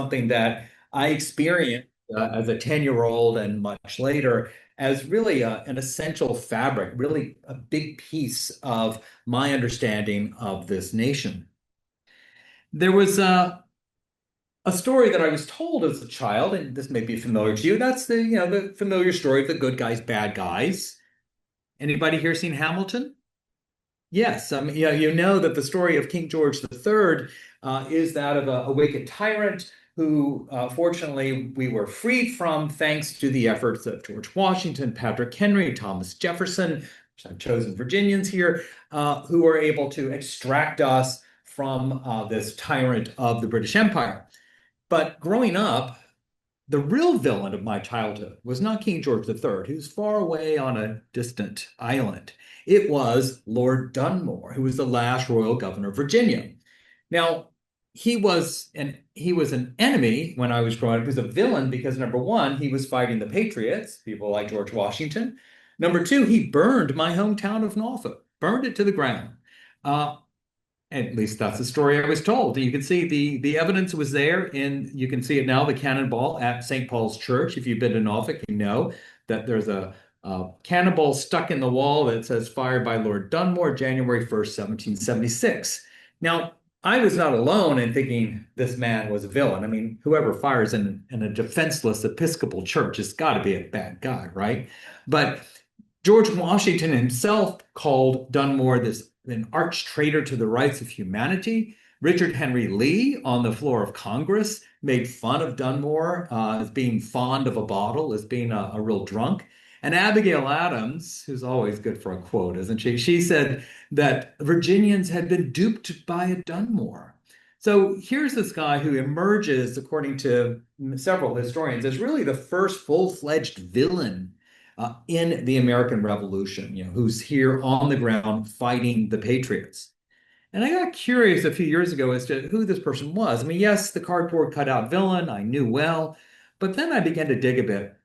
something that I experienced as a 10-year-old and much later as really an essential fabric, really a big piece of my understanding of this nation. There was a story that I was told as a child, and this may be familiar to you. That's the familiar story of the good guys, bad guys. Anybody here seen Hamilton? Yes, you know that the story of King George III is that of a wicked tyrant who, fortunately, we were freed from thanks to the efforts of George Washington, Patrick Henry, Thomas Jefferson, which I've chosen Virginians here, who were able to extract us from this tyrant of the British Empire. But growing up, the real villain of my childhood was not King George III, who's far away on a distant island. It was Lord Dunmore, who was the last royal governor of Virginia. Now, he was an enemy when I was growing up. He was a villain because number one, he was fighting the patriots, people like George Washington. Number two, he burned my hometown of Norfolk, burned it to the ground. Uh, at least that's the story I was told. You can see the evidence was there, and you can see it now, the cannonball at St. Paul's Church. If you've been to Norfolk, you know that there's a cannonball stuck in the wall that says fired by Lord Dunmore, January 1st, 1776. Now, I was not alone in thinking this man was a villain. I mean, whoever fires in a defenseless Episcopal church has got to be a bad guy, right? But George Washington himself called Dunmore an arch traitor to the rights of humanity. Richard Henry Lee, on the floor of Congress, made fun of Dunmore as being fond of a bottle, as being a real drunk. And Abigail Adams, who's always good for a quote, isn't she? She said that Virginians had been duped by a Dunmore. So here's this guy who emerges, according to several historians, as really the first full-fledged villain in the American Revolution, who's here on the ground fighting the patriots. And I got curious a few years ago as to who this person was. I mean, yes, the cardboard cutout villain, I knew well, but then I began to dig a bit.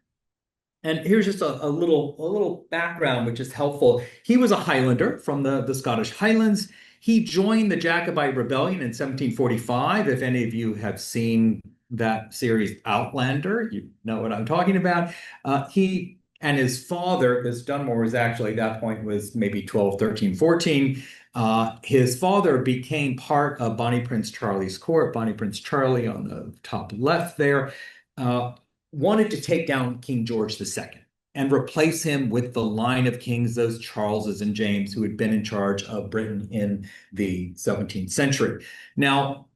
And here's just a little background, which is helpful. He was a Highlander from the Scottish Highlands. He joined the Jacobite Rebellion in 1745. If any of you have seen that series Outlander, you know what I'm talking about. He and his father, because Dunmore was actually at that point was maybe 12, 13, 14. His father became part of Bonnie Prince Charlie's court. Bonnie Prince Charlie on the top left there wanted to take down King George II and replace him with the line of kings, those Charleses and James, who had been in charge of Britain in the 17th century. Now,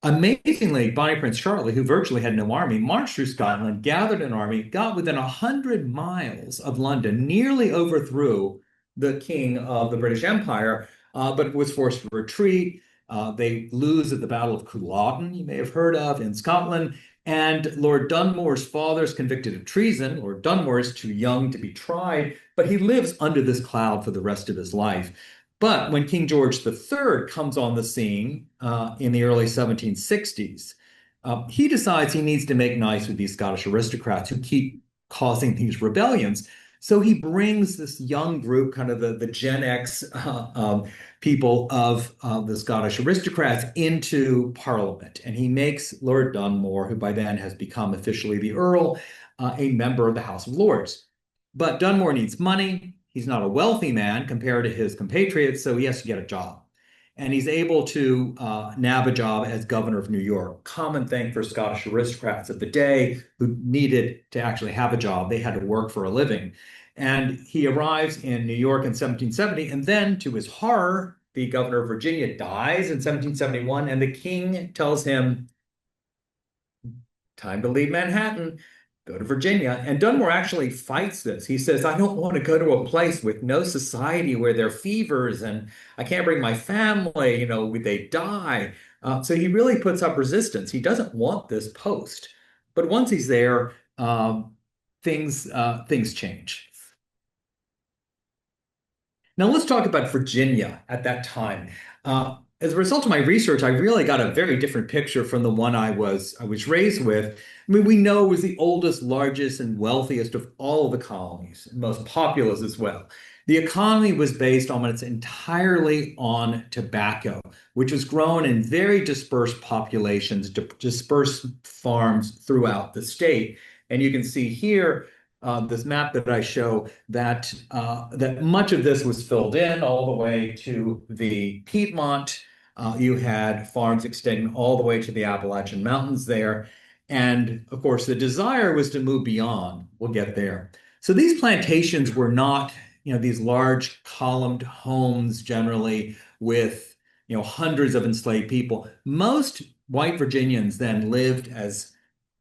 amazingly, Bonnie Prince Charlie, who virtually had no army, marched through Scotland, gathered an army, got within 100 miles of London, nearly overthrew the king of the British Empire, but was forced to retreat. They lose at the Battle of Culloden, you may have heard of, in Scotland. And Lord Dunmore's father is convicted of treason. Lord Dunmore is too young to be tried, but he lives under this cloud for the rest of his life. But when King George III comes on the scene in the early 1760s, he decides he needs to make nice with these Scottish aristocrats who keep causing these rebellions. So he brings this young group, kind of the Gen X people of the Scottish aristocrats, into Parliament. And he makes Lord Dunmore, who by then has become officially the Earl, a member of the House of Lords. But Dunmore needs money. He's not a wealthy man compared to his compatriots, so he has to get a job. And he's able to nab a job as governor of New York. Common thing for Scottish aristocrats of the day who needed to actually have a job. They had to work for a living. And he arrives in New York in 1770, and then, to his horror, the governor of Virginia dies in 1771, and the king tells him, time to leave Manhattan, go to Virginia. And Dunmore actually fights this. He says, I don't want to go to a place with no society where there are fevers and I can't bring my family, they die. So he really puts up resistance. He doesn't want this post. But once he's there, things change. Now let's talk about Virginia at that time. As a result of my research, I really got a very different picture from the one I was raised with. I mean, we know it was the oldest, largest, and wealthiest of all of the colonies, and most populous as well. The economy was based almost entirely on tobacco, which was grown in very dispersed populations, dispersed farms throughout the state. And you can see here, this map that I show, that much of this was filled in all the way to the Piedmont. You had farms extending all the way to the Appalachian Mountains there. And of course, the desire was to move beyond. We'll get there. So these plantations were not, these large columned homes generally with, hundreds of enslaved people. Most white Virginians then lived as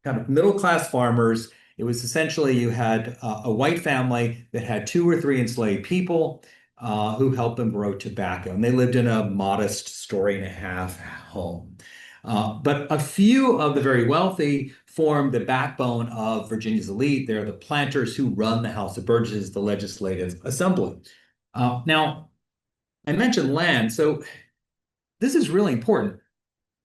kind of middle-class farmers. It was essentially you had a white family that had two or three enslaved people who helped them grow tobacco. And they lived in a modest story and a half home. But a few of the very wealthy form the backbone of Virginia's elite. They're the planters who run the House of Burgesses, the legislative assembly. Now, I mentioned land, so this is really important.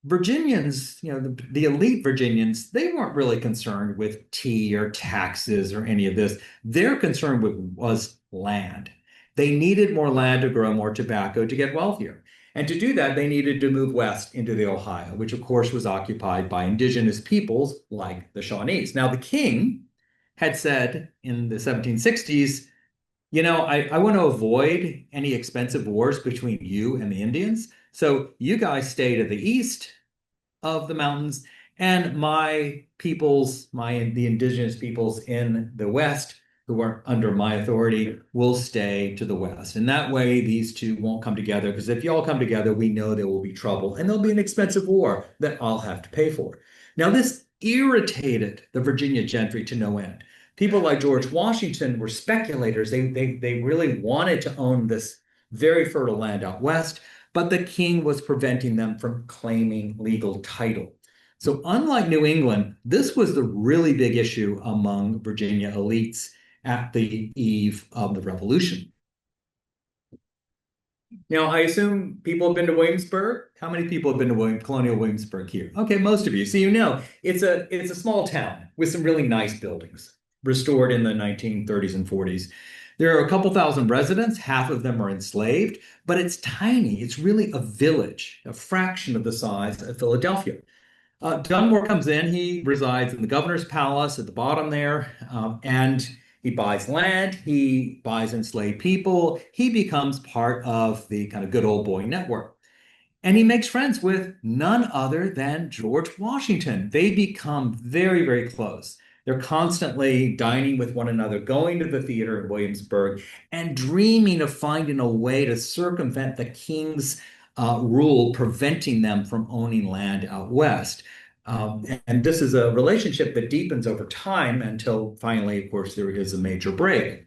Virginians, the elite Virginians, they weren't really concerned with tea or taxes or any of this. Their concern was land. They needed more land to grow more tobacco to get wealthier. And to do that, they needed to move west into the Ohio, which of course was occupied by indigenous peoples like the Shawnees. Now, the king had said in the 1760s, I want to avoid any expensive wars between you and the Indians. So you guys stay to the east of the mountains, and my peoples, the indigenous peoples in the west, who are under my authority, will stay to the west. And that way, these two won't come together, because if y'all come together, we know there will be trouble, and there'll be an expensive war that I'll have to pay for. Now, this irritated the Virginia gentry to no end. People like George Washington were speculators. They really wanted to own this very fertile land out west, but the king was preventing them from claiming legal title. So unlike New England, this was the really big issue among Virginia elites at the eve of the Revolution. Now, I assume people have been to Williamsburg. How many people have been to Colonial Williamsburg here? Okay, most of you. So it's a small town with some really nice buildings restored in the 1930s and 40s. There are a couple thousand residents, half of them are enslaved, but it's tiny. It's really a village, a fraction of the size of Philadelphia. Dunmore comes in, he resides in the governor's palace at the bottom there, and he buys land, he buys enslaved people, he becomes part of the kind of good old boy network. And he makes friends with none other than George Washington. They become very, very close. They're constantly dining with one another, going to the theater in Williamsburg, and dreaming of finding a way to circumvent the king's rule, preventing them from owning land out west. And this is a relationship that deepens over time until finally, of course, there is a major break.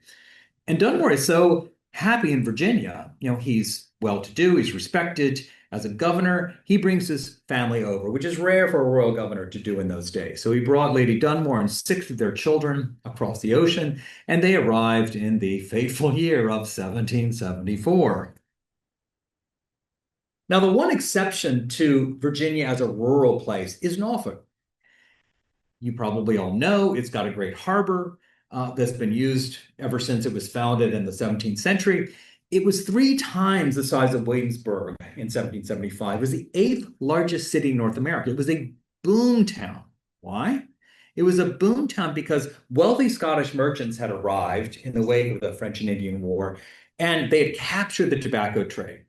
And Dunmore is so happy in Virginia. He's well-to-do, he's respected. As a governor, he brings his family over, which is rare for a royal governor to do in those days. So he brought Lady Dunmore and 6 of their children across the ocean, and they arrived in the fateful year of 1774. Now, the one exception to Virginia as a rural place is Norfolk. You probably all know it's got a great harbor that's been used ever since it was founded in the 17th century. It was 3 times the size of Williamsburg in 1775. It was the 8th largest city in North America. It was a boom town. Why? It was a boom town because wealthy Scottish merchants had arrived in the wake of the French and Indian War, and they had captured the tobacco trade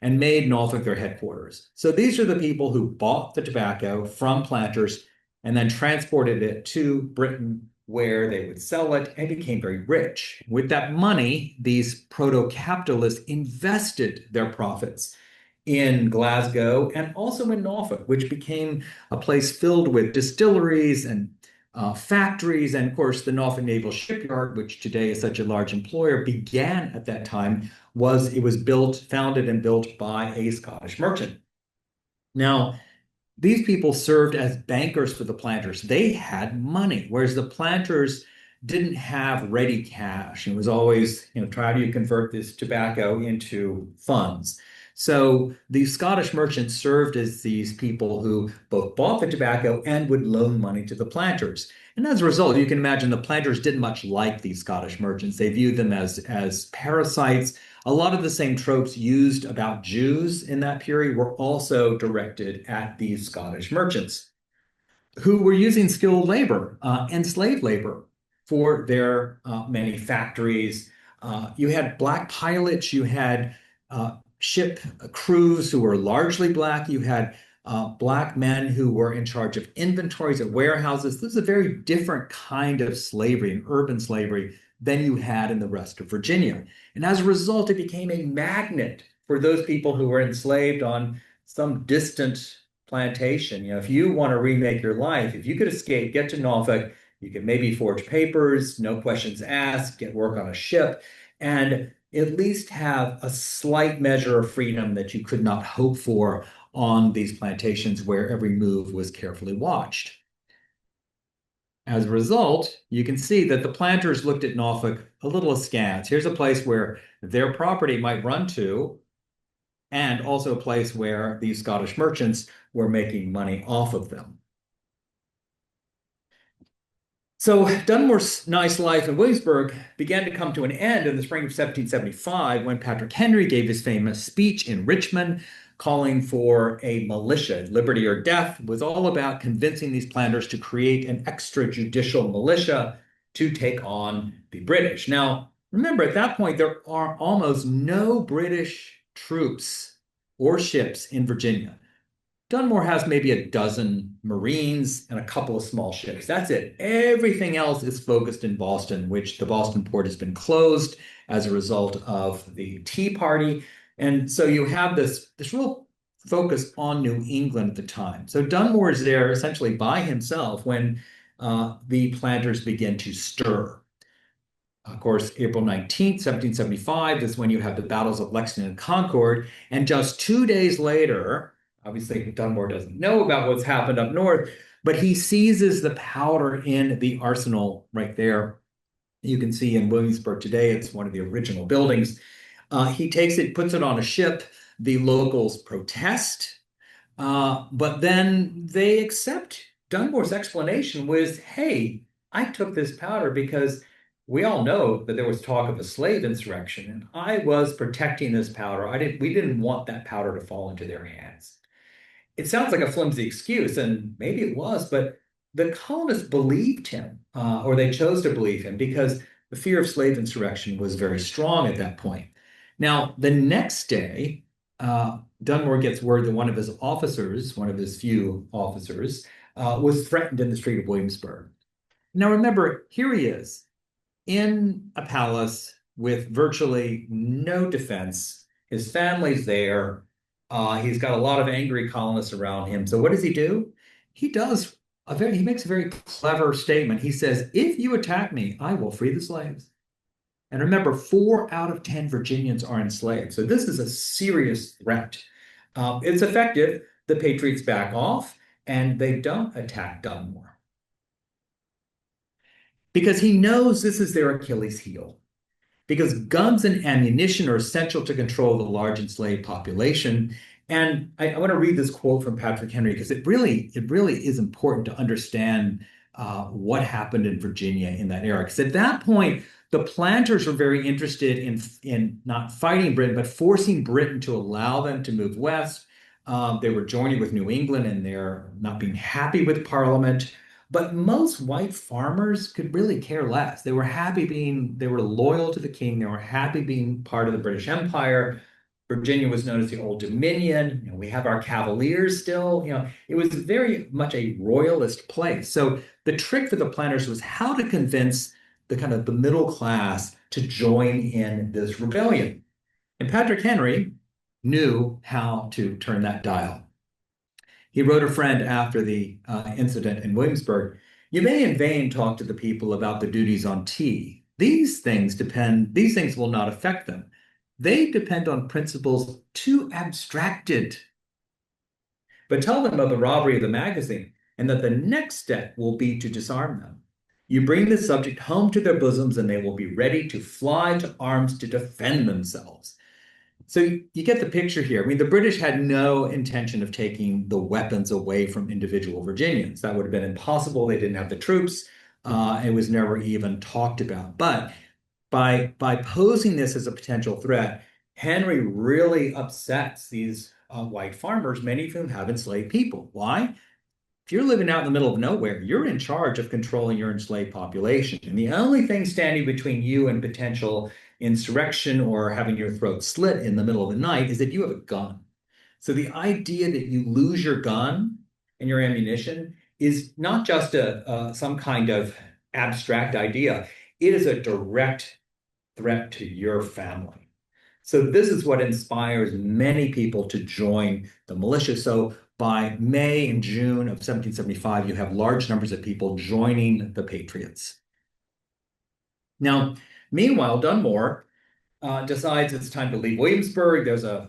and made Norfolk their headquarters. So these are the people who bought the tobacco from planters and then transported it to Britain, where they would sell it and became very rich. With that money, these proto-capitalists invested their profits in Glasgow and also in Norfolk, which became a place filled with distilleries and factories. And of course, the Norfolk Naval Shipyard, which today is such a large employer, began at that time. It was founded and built by a Scottish merchant. Now, these people served as bankers for the planters. They had money, whereas the planters didn't have ready cash. It was always, try to convert this tobacco into funds. So these Scottish merchants served as these people who both bought the tobacco and would loan money to the planters. And as a result, you can imagine the planters didn't much like these Scottish merchants. They viewed them as parasites. A lot of the same tropes used about Jews in that period were also directed at these Scottish merchants who were using skilled labor and slave labor for their many factories. You had black pilots, you had ship crews who were largely black, you had black men who were in charge of inventories at warehouses. This is a very different kind of slavery, an urban slavery, than you had in the rest of Virginia. And as a result, it became a magnet for those people who were enslaved on some distant plantation. If you want to remake your life, if you could escape, get to Norfolk, you could maybe forge papers, no questions asked, get work on a ship, and at least have a slight measure of freedom that you could not hope for on these plantations where every move was carefully watched. As a result, you can see that the planters looked at Norfolk a little askance. Here's a place where their property might run to, and also a place where these Scottish merchants were making money off of them. So Dunmore's nice life in Williamsburg began to come to an end in the spring of 1775 when Patrick Henry gave his famous speech in Richmond calling for a militia. Liberty or death was all about convincing these planters to create an extrajudicial militia to take on the British. Now, remember, at that point, there are almost no British troops or ships in Virginia. Dunmore has maybe a dozen Marines and a couple of small ships. That's it. Everything else is focused in Boston, which the Boston port has been closed as a result of the Tea Party. And so you have this real focus on New England at the time. So Dunmore is there essentially by himself when the planters begin to stir. Of course, April 19th, 1775 is when you have the battles of Lexington and Concord. And just 2 days later, obviously Dunmore doesn't know about what's happened up north, but he seizes the powder in the arsenal right there. You can see in Williamsburg today, it's one of the original buildings. He takes it, puts it on a ship. The locals protest, but then they accept. Dunmore's explanation was, hey, I took this powder because we all know that there was talk of a slave insurrection, and I was protecting this powder. We didn't want that powder to fall into their hands. It sounds like a flimsy excuse, and maybe it was, but the colonists believed him, or they chose to believe him, because the fear of slave insurrection was very strong at that point. Now, the next day, Dunmore gets word that one of his officers, one of his few officers, was threatened in the street of Williamsburg. Now, remember, here he is in a palace with virtually no defense. His family's there. He's got a lot of angry colonists around him. So what does he do? He makes a very clever statement. He says, if you attack me, I will free the slaves. And remember, 4 out of 10 Virginians are enslaved. So this is a serious threat. It's effective. The Patriots back off and they don't attack Dunmore, because he knows this is their Achilles heel. Because guns and ammunition are essential to control the large enslaved population. And I want to read this quote from Patrick Henry because it really is important to understand what happened in Virginia in that era. Because at that point, the planters were very interested in not fighting Britain, but forcing Britain to allow them to move west. They were joining with New England and they're not being happy with Parliament. But most white farmers could really care less. They were loyal to the king. They were happy being part of the British Empire. Virginia was known as the Old Dominion. We have our Cavaliers still. It was very much a royalist place. So the trick for the planters was how to convince the middle class to join in this rebellion. And Patrick Henry knew how to turn that dial. He wrote a friend after the incident in Williamsburg, you may in vain talk to the people about the duties on tea. These things will not affect them. They depend on principles too abstracted. But tell them of the robbery of the magazine and that the next step will be to disarm them. You bring the subject home to their bosoms and they will be ready to fly to arms to defend themselves. So you get the picture here. I mean, the British had no intention of taking the weapons away from individual Virginians. That would have been impossible. They didn't have the troops. It was never even talked about. But by posing this as a potential threat, Henry really upsets these white farmers, many of whom have enslaved people. Why? If you're living out in the middle of nowhere, you're in charge of controlling your enslaved population. And the only thing standing between you and potential insurrection or having your throat slit in the middle of the night is that you have a gun. So the idea that you lose your gun and your ammunition is not just some kind of abstract idea. It is a direct threat to your family. So this is what inspires many people to join the militia. So by May and June of 1775, you have large numbers of people joining the Patriots. Now, meanwhile, Dunmore decides it's time to leave Williamsburg.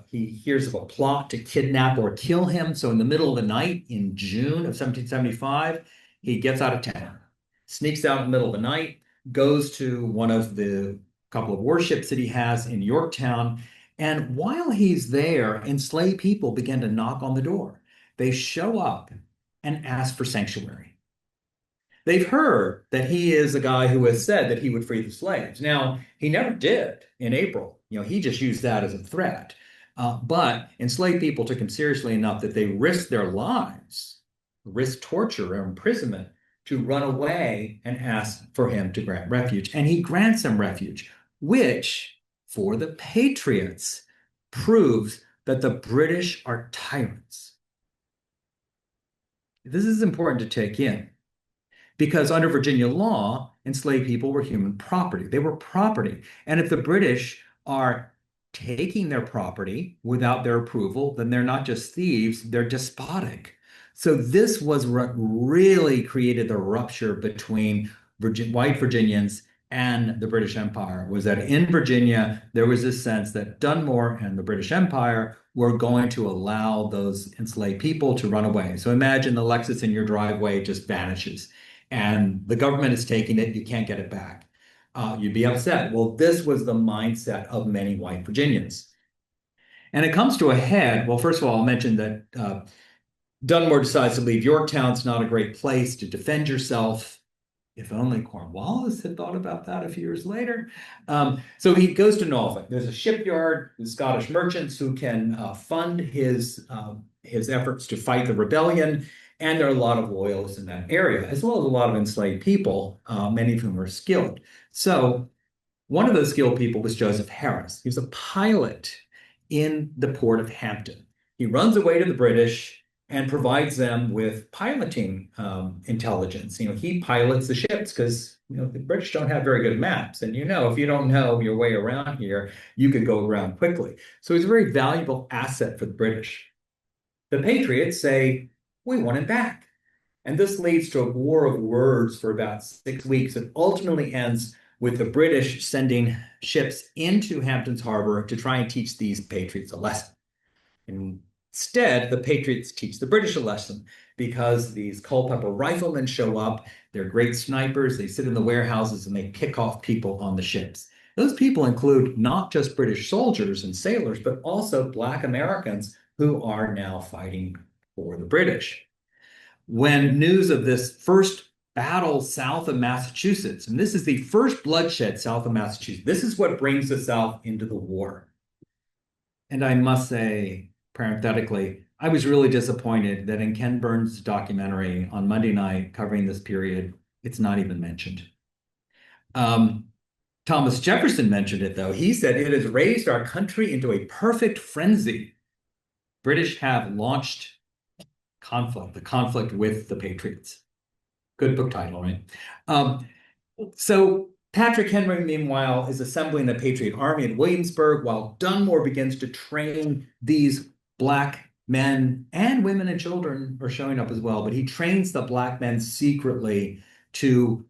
He hears of a plot to kidnap or kill him. So in the middle of the night in June of 1775, he gets out of town, sneaks out in the middle of the night, goes to one of the couple of warships that he has in Yorktown. And while he's there, enslaved people begin to knock on the door. They show up and ask for sanctuary. They've heard that he is a guy who has said that he would free the slaves. Now, he never did in April. He just used that as a threat. But enslaved people took him seriously enough that they risked their lives, risked torture or imprisonment to run away and ask for him to grant refuge. And he grants them refuge, which, for the Patriots, proves that the British are tyrants. This is important to take in because under Virginia law, enslaved people were human property. They were property. And if the British are taking their property without their approval, then they're not just thieves, they're despotic. So this was what really created the rupture between white Virginians and the British Empire, was that in Virginia, there was this sense that Dunmore and the British Empire were going to allow those enslaved people to run away. So imagine the Lexus in your driveway just vanishes and the government is taking it, you can't get it back. You'd be upset. Well, this was the mindset of many white Virginians. And it comes to a head. Well, first of all, I'll mention that Dunmore decides to leave Yorktown. It's not a great place to defend yourself. If only Cornwallis had thought about that a few years later. So he goes to Norfolk. There's a shipyard with Scottish merchants who can fund his efforts to fight the rebellion. And there are a lot of loyalists in that area, as well as a lot of enslaved people, many of whom were skilled. So one of those skilled people was Joseph Harris. He was a pilot in the port of Hampton. He runs away to the British and provides them with piloting intelligence. He pilots the ships because the British don't have very good maps. And if you don't know your way around here, you could go around quickly. So he's a very valuable asset for the British. The Patriots say, we want him back. And this leads to a war of words for about 6 weeks. It ultimately ends with the British sending ships into Hampton's harbor to try and teach these Patriots a lesson. Instead, the Patriots teach the British a lesson because these Culpeper riflemen show up. They're great snipers. They sit in the warehouses and they pick off people on the ships. Those people include not just British soldiers and sailors, but also Black Americans who are now fighting for the British. When news of this first battle south of Massachusetts, and this is the first bloodshed south of Massachusetts, this is what brings the South into the war. And I must say, parenthetically, I was really disappointed that in Ken Burns' documentary on Monday night covering this period, it's not even mentioned. Thomas Jefferson mentioned it, though. He said, it has raised our country into a perfect frenzy. British have launched the conflict with the Patriots. Good book title, right? So Patrick Henry, meanwhile, is assembling the Patriot Army at Williamsburg while Dunmore begins to train these Black men, and women and children are showing up as well, but he trains the Black men secretly to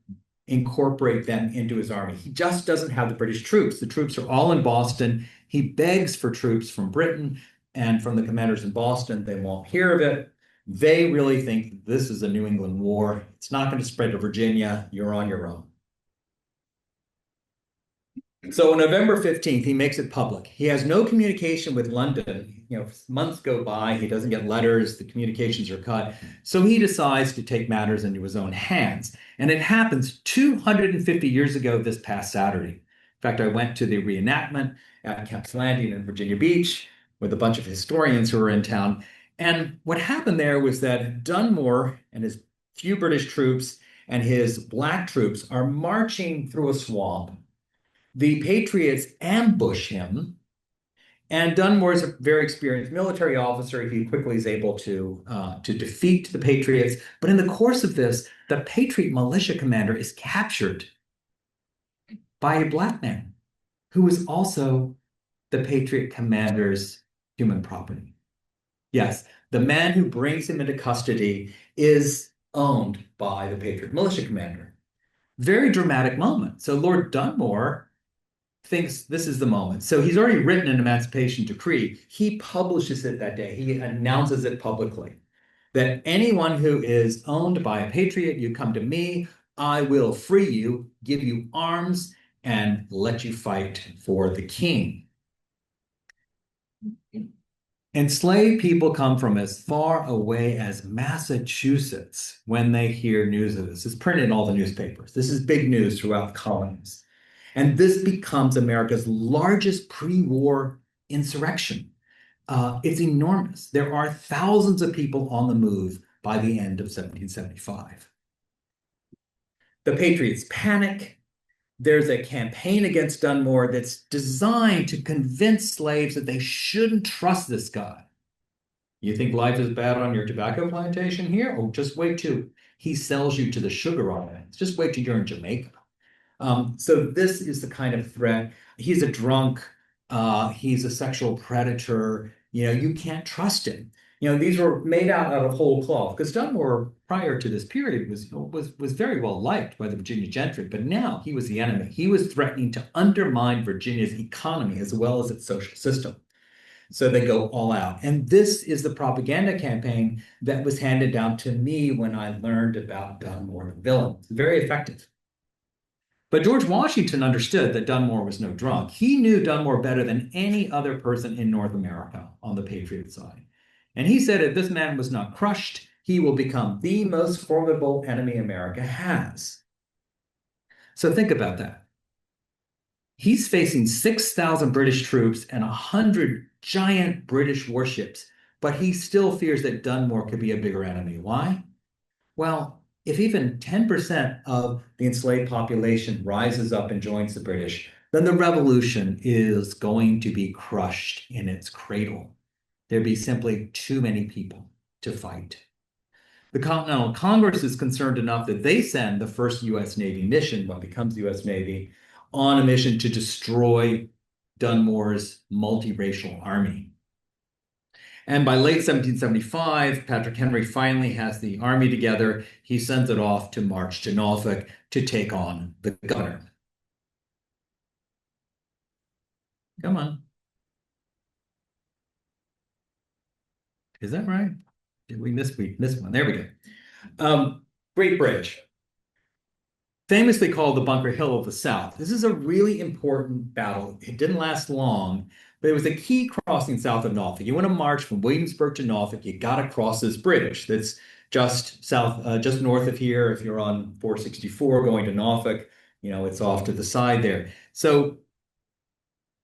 incorporate them into his army. He just doesn't have the British troops. The troops are all in Boston. He begs for troops from Britain and from the commanders in Boston. They won't hear of it. They really think this is a New England war. It's not going to spread to Virginia. You're on your own. So on November 15th, he makes it public. He has no communication with London. Months go by, he doesn't get letters, the communications are cut. So he decides to take matters into his own hands. And it happens 250 years ago this past Saturday. In fact, I went to the reenactment at Kemp's Landing in Virginia Beach with a bunch of historians who were in town. And what happened there was that Dunmore and his few British troops and his black troops are marching through a swamp. The Patriots ambush him, and Dunmore is a very experienced military officer. He quickly is able to defeat the Patriots. But in the course of this, the Patriot militia commander is captured by a black man who is also the Patriot commander's human property. Yes, the man who brings him into custody is owned by the Patriot militia commander. Very dramatic moment. So Lord Dunmore thinks this is the moment. So he's already written an emancipation decree. He publishes it that day. He announces it publicly that anyone who is owned by a patriot, you come to me, I will free you, give you arms, and let you fight for the king. Enslaved people come from as far away as Massachusetts when they hear news of this. It's printed in all the newspapers. This is big news throughout the colonies. And this becomes America's largest pre-war insurrection. It's enormous. There are thousands of people on the move by the end of 1775. The Patriots panic. There's a campaign against Dunmore that's designed to convince slaves that they shouldn't trust this guy. You think life is bad on your tobacco plantation here? Oh, just wait till he sells you to the sugar islands. Just wait till you're in Jamaica. So this is the kind of threat. He's a drunk. He's a sexual predator. You can't trust him. These were made out of whole cloth because Dunmore, prior to this period, was very well liked by the Virginia gentry. But now he was the enemy. He was threatening to undermine Virginia's economy as well as its social system. So they go all out. And this is the propaganda campaign that was handed down to me when I learned about Dunmore the villain. It's very effective. But George Washington understood that Dunmore was no drunk. He knew Dunmore better than any other person in North America on the Patriot side. And he said if this man was not crushed, he will become the most formidable enemy America has. So think about that. He's facing 6,000 British troops and 100 giant British warships, but he still fears that Dunmore could be a bigger enemy. Why? Well, if even 10% of the enslaved population rises up and joins the British, then the revolution is going to be crushed in its cradle. There'd be simply too many people to fight. The Continental Congress is concerned enough that they send the first U.S. Navy mission, what becomes the U.S. Navy, on a mission to destroy Dunmore's multiracial army. And by late 1775, Patrick Henry finally has the army together. He sends it off to march to Norfolk to take on the governor. Come on. Is that right? Did we miss one? There we go. Great Bridge, famously called the Bunker Hill of the South. This is a really important battle. It didn't last long, but it was a key crossing south of Norfolk. You want to march from Williamsburg to Norfolk, you got to cross this bridge that's just north of here. If you're on 464 going to Norfolk, it's off to the side there. So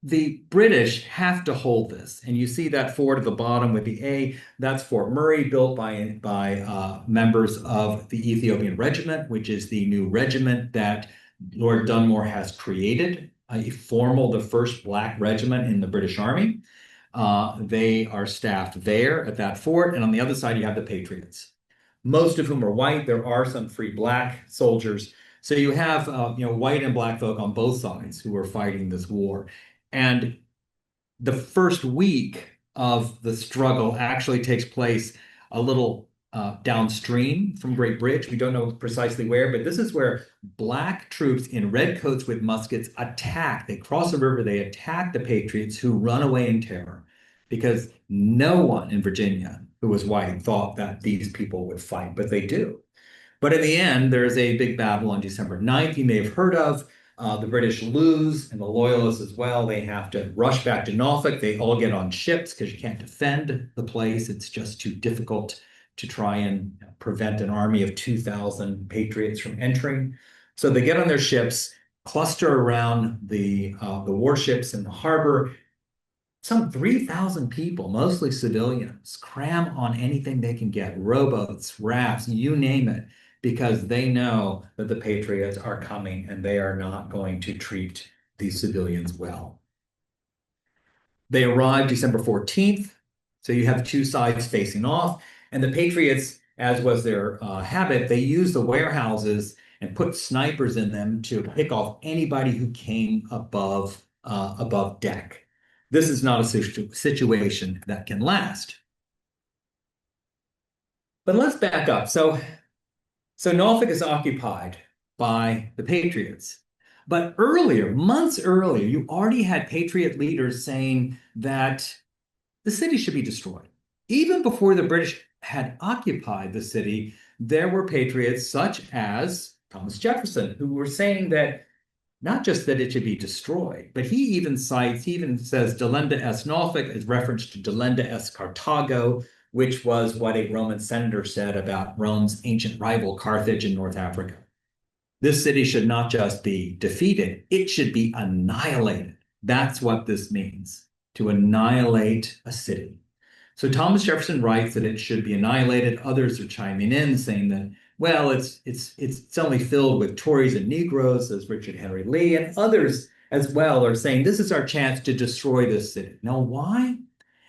the British have to hold this, and you see that fort at the bottom with the A. That's Fort Murray, built by members of the Ethiopian Regiment, which is the new regiment that Lord Dunmore has created, the first black regiment in the British Army. They are staffed there at that fort, and on the other side you have the Patriots, most of whom are white. There are some free black soldiers, so you have white and black folk on both sides who are fighting this war. And the first week of the struggle actually takes place a little downstream from Great Bridge. We don't know precisely where, but this is where black troops in red coats with muskets attack. They cross the river, they attack the Patriots, who run away in terror because no one in Virginia who was white thought that these people would fight, but they do. But in the end, there's a big battle on December 9th you may have heard of. The British lose and the loyalists as well. They have to rush back to Norfolk. They all get on ships because you can't defend the place. It's just too difficult to try and prevent an army of 2,000 patriots from entering. So they get on their ships, cluster around the warships in the harbor. Some 3,000 people, mostly civilians, cram on anything they can get, rowboats, rafts, you name it, because they know that the patriots are coming and they are not going to treat these civilians well. They arrive December 14th, so you have two sides facing off, and the patriots, as was their habit, they used the warehouses and put snipers in them to pick off anybody who came above deck. This is not a situation that can last. But let's back up. So Norfolk is occupied by the Patriots. But earlier, months earlier, you already had Patriot leaders saying that the city should be destroyed. Even before the British had occupied the city, there were patriots such as Thomas Jefferson who were saying that not just that it should be destroyed, but he even says Delenda est Norfolk as reference to Delenda est Carthago, which was what a Roman senator said about Rome's ancient rival Carthage in North Africa. This city should not just be defeated, it should be annihilated. That's what this means, to annihilate a city. So Thomas Jefferson writes that it should be annihilated. Others are chiming in saying that, well, it's only filled with Tories and Negroes, as Richard Henry Lee, and others as well are saying this is our chance to destroy this city. Now, why?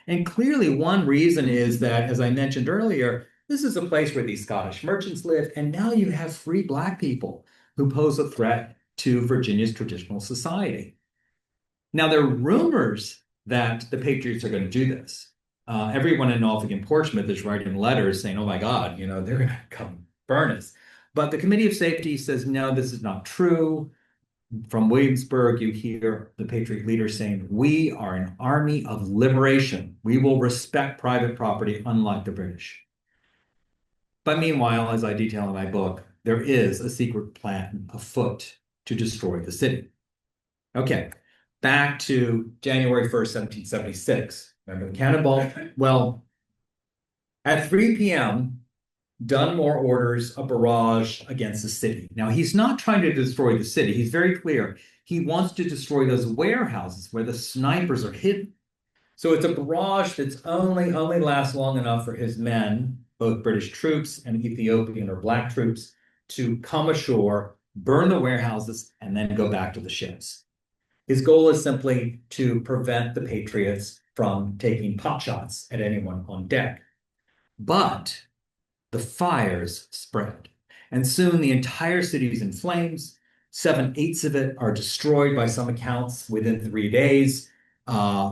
And clearly one reason is that, as I mentioned earlier, this is a place where these Scottish merchants live, and now you have free Black people who pose a threat to Virginia's traditional society. Now, there are rumors that the Patriots are going to do this. Everyone in Norfolk and Portsmouth is writing letters saying, oh my God, they're going to come burn us. But the Committee of Safety says, no, this is not true. From Williamsburg, you hear the Patriot leader saying, we are an army of liberation. We will respect private property, unlike the British. But meanwhile, as I detail in my book, there is a secret plan afoot to destroy the city. Okay, back to January 1st, 1776. Remember the cannonball? Well, at 3 p.m., Dunmore orders a barrage against the city. Now, he's not trying to destroy the city. He's very clear. He wants to destroy those warehouses where the snipers are hidden. So it's a barrage that's only lasts long enough for his men, both British troops and Ethiopian or Black troops, to come ashore, burn the warehouses, and then go back to the ships. His goal is simply to prevent the Patriots from taking potshots at anyone on deck. But the fires spread, and soon the entire city is in flames. 7/8 of it are destroyed by some accounts within 3 days.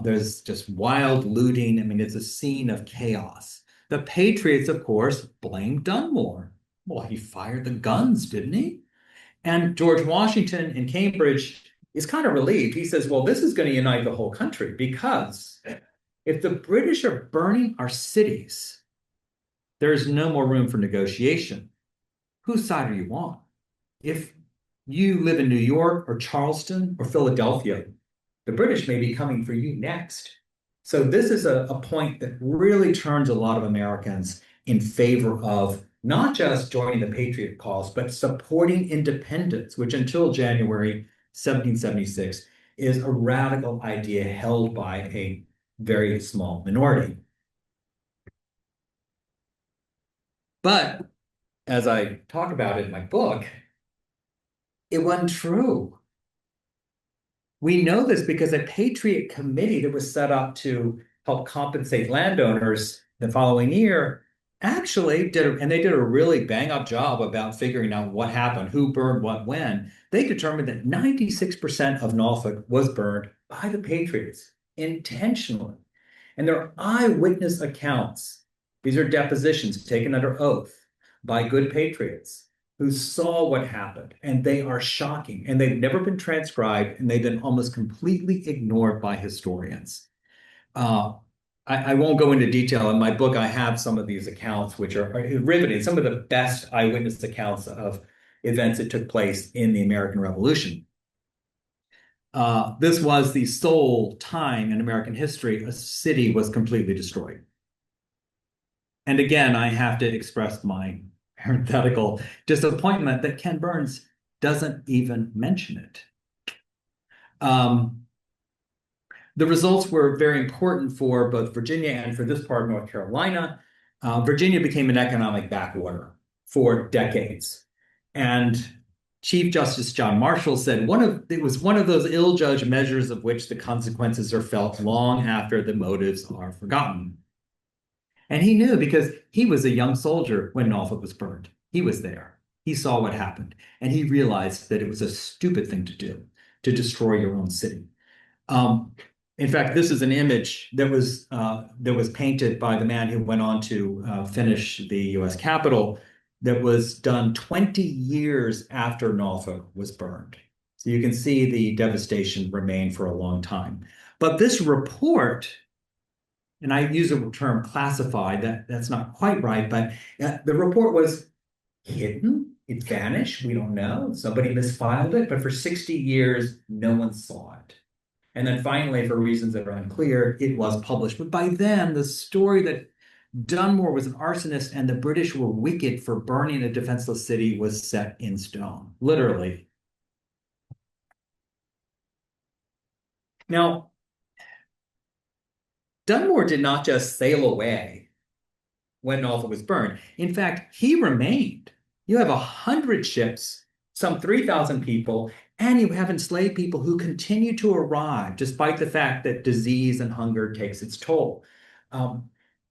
There's just wild looting. I mean, it's a scene of chaos. The Patriots, of course, blame Dunmore. Well, he fired the guns, didn't he? And George Washington in Cambridge is kind of relieved. He says, well, this is going to unite the whole country, because if the British are burning our cities, there is no more room for negotiation. Whose side are you on? If you live in New York or Charleston or Philadelphia, the British may be coming for you next. So this is a point that really turns a lot of Americans in favor of not just joining the Patriot cause, but supporting independence, which until January 1776 is a radical idea held by a very small minority. But as I talk about in my book, it wasn't true. We know this because a Patriot committee that was set up to help compensate landowners the following year actually did a really bang-up job about figuring out what happened, who burned what when. They determined that 96% of Norfolk was burned by the Patriots intentionally. And there are eyewitness accounts. These are depositions taken under oath by good patriots who saw what happened, and they are shocking, and they've never been transcribed, and they've been almost completely ignored by historians. I won't go into detail. In my book, I have some of these accounts, which are riveting, some of the best eyewitness accounts of events that took place in the American Revolution. This was the sole time in American history a city was completely destroyed. And again, I have to express my parenthetical disappointment that Ken Burns doesn't even mention it. Um, the results were very important for both Virginia and for this part of North Carolina. Virginia became an economic backwater for decades. And Chief Justice John Marshall said it was one of those ill-judged measures of which the consequences are felt long after the motives are forgotten. And he knew because he was a young soldier when Norfolk was burned. He was there. He saw what happened, and he realized that it was a stupid thing to do, to destroy your own city. Um, in fact, this is an image that was painted by the man who went on to finish the U.S. Capitol. That was done 20 years after Norfolk was burned. So you can see the devastation remained for a long time. But this report, and I use the term classified, that's not quite right, but the report was hidden. It vanished. We don't know. Somebody misfiled it, but for 60 years, no one saw it. And then finally, for reasons that are unclear, it was published. But by then, the story that Dunmore was an arsonist and the British were wicked for burning a defenseless city was set in stone, literally. Now, Dunmore did not just sail away when Norfolk was burned. In fact, he remained. You have 100 ships, some 3,000 people, and you have enslaved people who continue to arrive despite the fact that disease and hunger takes its toll.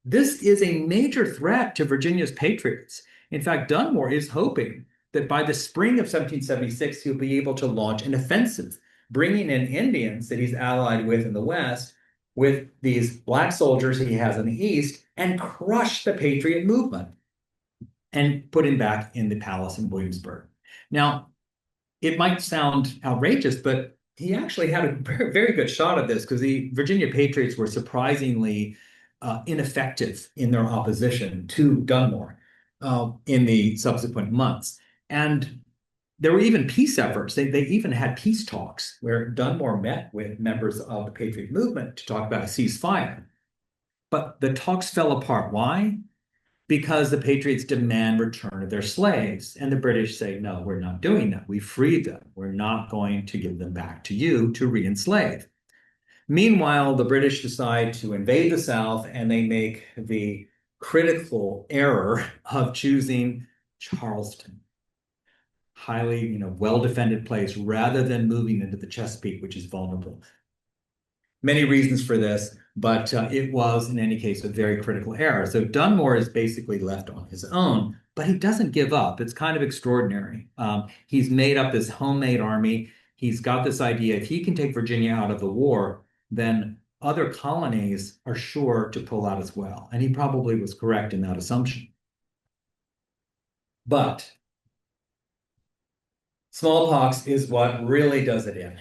This is a major threat to Virginia's patriots. In fact, Dunmore is hoping that by the spring of 1776, he'll be able to launch an offensive, bringing in Indians that he's allied with in the West, with these black soldiers he has in the East, and crush the patriot movement and put him back in the palace in Williamsburg. Now, it might sound outrageous, but he actually had a very good shot at this because the Virginia Patriots were surprisingly ineffective in their opposition to Dunmore in the subsequent months. And there were even peace efforts. They even had peace talks where Dunmore met with members of the Patriot movement to talk about a ceasefire. But the talks fell apart. Why? Because the Patriots demand return of their slaves. And the British say, no, we're not doing that. We freed them. We're not going to give them back to you to re-enslave. Meanwhile, the British decide to invade the South and they make the critical error of choosing Charleston, highly, well-defended place, rather than moving into the Chesapeake, which is vulnerable. Many reasons for this, but it was, in any case, a very critical error. So Dunmore is basically left on his own, but he doesn't give up. It's kind of extraordinary. He's made up this homemade army. He's got this idea, if he can take Virginia out of the war, then other colonies are sure to pull out as well. And he probably was correct in that assumption. But smallpox is what really does it in.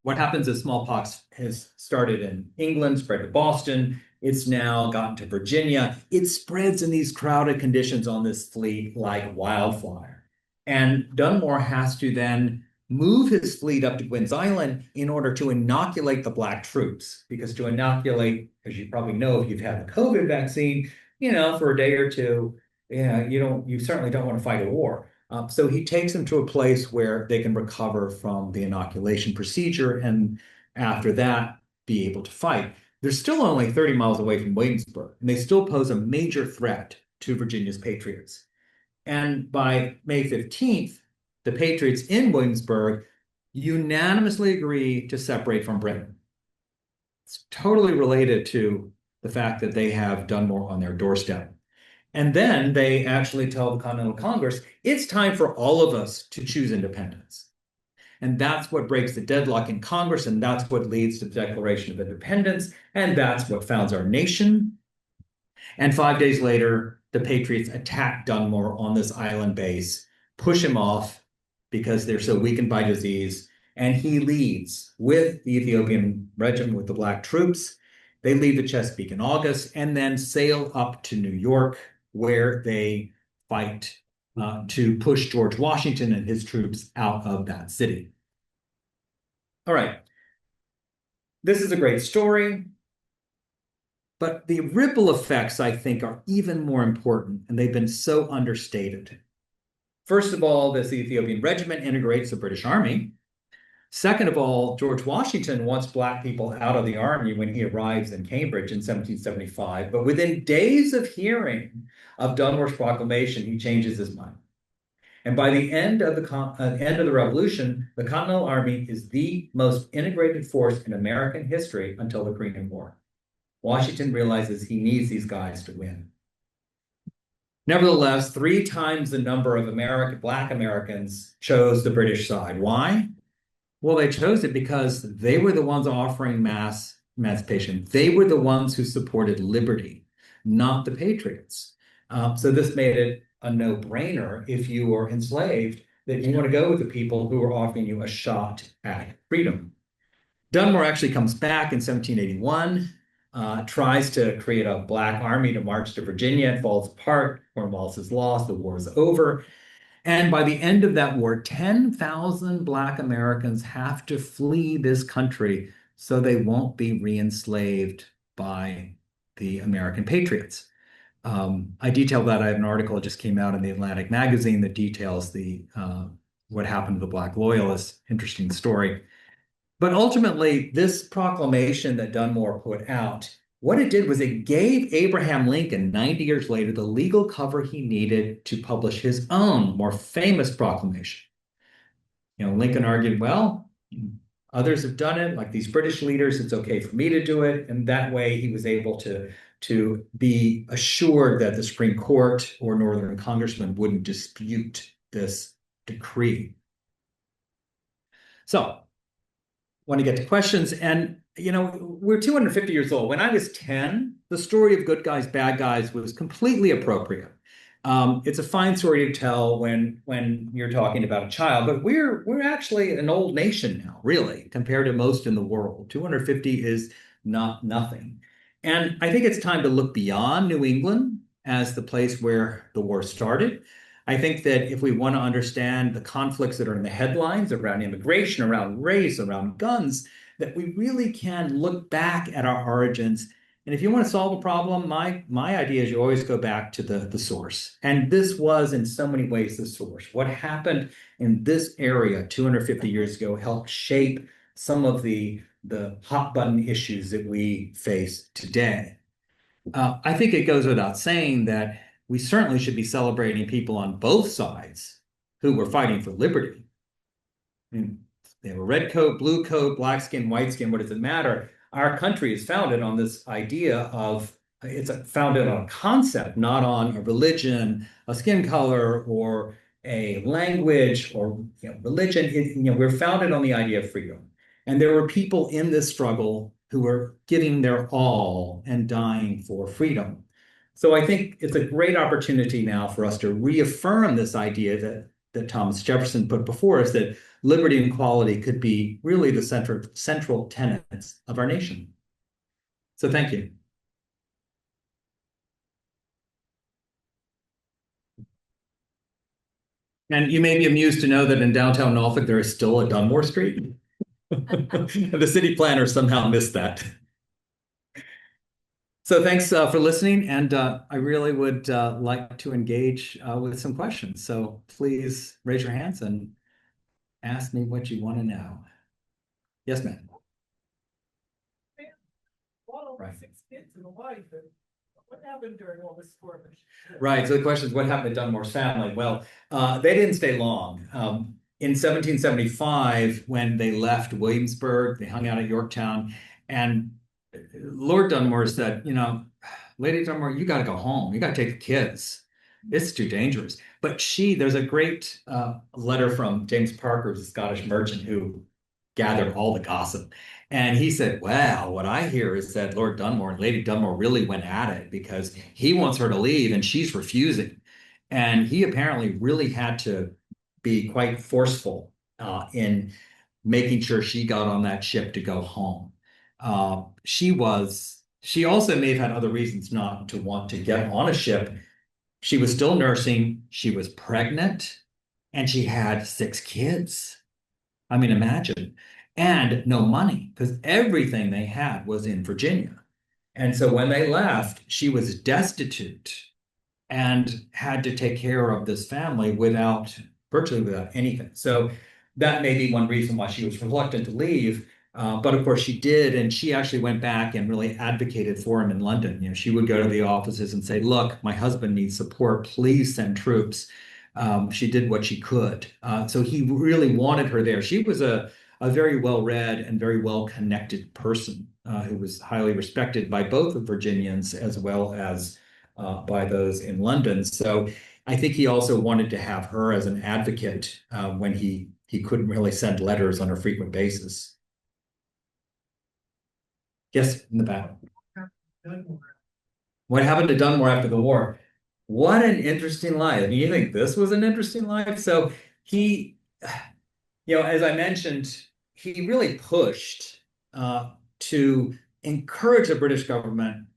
What happens is smallpox has started in England, spread to Boston. It's now gotten to Virginia. It spreads in these crowded conditions on this fleet like wildfire. And Dunmore has to then move his fleet up to Gwynn's Island in order to inoculate the black troops. Because to inoculate, as you probably know, if you've had the COVID vaccine, for a day or two, you certainly don't want to fight a war. So he takes them to a place where they can recover from the inoculation procedure and after that be able to fight. They're still only 30 miles away from Williamsburg, and they still pose a major threat to Virginia's patriots. And by May 15th, the patriots in Williamsburg unanimously agree to separate from Britain. It's totally related to the fact that they have Dunmore on their doorstep. And then they actually tell the Continental Congress, it's time for all of us to choose independence. And that's what breaks the deadlock in Congress, and that's what leads to the Declaration of Independence, and that's what founds our nation. And 5 days later, the Patriots attack Dunmore on this island base, push him off because they're so weakened by disease, and he leads with the Ethiopian regiment, with the black troops. They leave the Chesapeake in August and then sail up to New York, where they fight to push George Washington and his troops out of that city. All right. This is a great story, but the ripple effects, I think, are even more important, and they've been so understated. First of all, this Ethiopian regiment integrates the British Army. Second of all, George Washington wants Black people out of the army when he arrives in Cambridge in 1775. But within days of hearing of Dunmore's proclamation, he changes his mind. And by the end of the Revolution, the Continental Army is the most integrated force in American history until the Korean War. Washington realizes he needs these guys to win. Nevertheless, 3 times the number of Black Americans chose the British side. Why? Well, they chose it because they were the ones offering mass emancipation. They were the ones who supported liberty, not the patriots. So this made it a no-brainer if you were enslaved that you want to go with the people who are offering you a shot at freedom. Dunmore actually comes back in 1781, tries to create a Black army to march to Virginia. It falls apart. Cornwallis is lost. The war is over. And by the end of that war, 10,000 Black Americans have to flee this country so they won't be re-enslaved by the American patriots. I detail that. I have an article that just came out in the Atlantic magazine that details what happened to the Black loyalists. Interesting story. But ultimately, this proclamation that Dunmore put out, what it did was it gave Abraham Lincoln, 90 years later, the legal cover he needed to publish his own more famous proclamation. Lincoln argued, well, others have done it, like these British leaders, it's okay for me to do it. And that way he was able to be assured that the Supreme Court or Northern congressmen wouldn't dispute this decree. So, want to get to questions. And, we're 250 years old. When I was 10, the story of good guys, bad guys was completely appropriate. It's a fine story to tell when you're talking about a child, but we're actually an old nation now, really, compared to most in the world. 250 is not nothing. And I think it's time to look beyond New England as the place where the war started. I think that if we want to understand the conflicts that are in the headlines around immigration, around race, around guns, that we really can look back at our origins. And if you want to solve a problem, my idea is you always go back to the source. And this was in so many ways the source. What happened in this area 250 years ago helped shape some of the hot button issues that we face today. I think it goes without saying that we certainly should be celebrating people on both sides who were fighting for liberty. I mean, they have a red coat, blue coat, black skin, white skin, what does it matter? Our country is founded on this idea of, it's founded on a concept, not on a religion, a skin color, or a language, or religion. We're founded on the idea of freedom. And there were people in this struggle who were giving their all and dying for freedom. So I think it's a great opportunity now for us to reaffirm this idea that Thomas Jefferson put before us, that liberty and equality could be really the central tenets of our nation. So thank you. And you may be amused to know that in downtown Norfolk, there is still a Dunmore Street. The city planner somehow missed that. So thanks for listening, and I really would like to engage with some questions. So please raise your hands and ask me what you want to know. Yes, ma'am. Right. 6 kids and a wife. What happened during all this skirmish? Right. So the question is, what happened to Dunmore's family? Well, they didn't stay long. In 1775, when they left Williamsburg, they hung out at Yorktown, and Lord Dunmore said, Lady Dunmore, you got to go home. You got to take the kids. It's too dangerous. But there's a great letter from James Parker, the Scottish merchant, who gathered all the gossip. And he said, well, what I hear is that Lord Dunmore and Lady Dunmore really went at it because he wants her to leave and she's refusing. And he apparently really had to be quite forceful in making sure she got on that ship to go home. She also may have had other reasons not to want to get on a ship. She was still nursing, she was pregnant, and she had 6 kids. I mean, imagine. and no money because everything they had was in Virginia. And so when they left, she was destitute and had to take care of this family without virtually without anything. So that may be one reason why she was reluctant to leave. But of course she did, and she actually went back and really advocated for him in London. She would go to the offices and say, "Look, my husband needs support. Please send troops." She did what she could. So he really wanted her there. She was a very well-read and very well-connected person who was highly respected by both the Virginians as well as by those in London. So I think he also wanted to have her as an advocate when he couldn't really send letters on a frequent basis. Yes, in the back. What happened to Dunmore after the war? What an interesting life. I mean, you think this was an interesting life? So he, as I mentioned, he really pushed to encourage the British government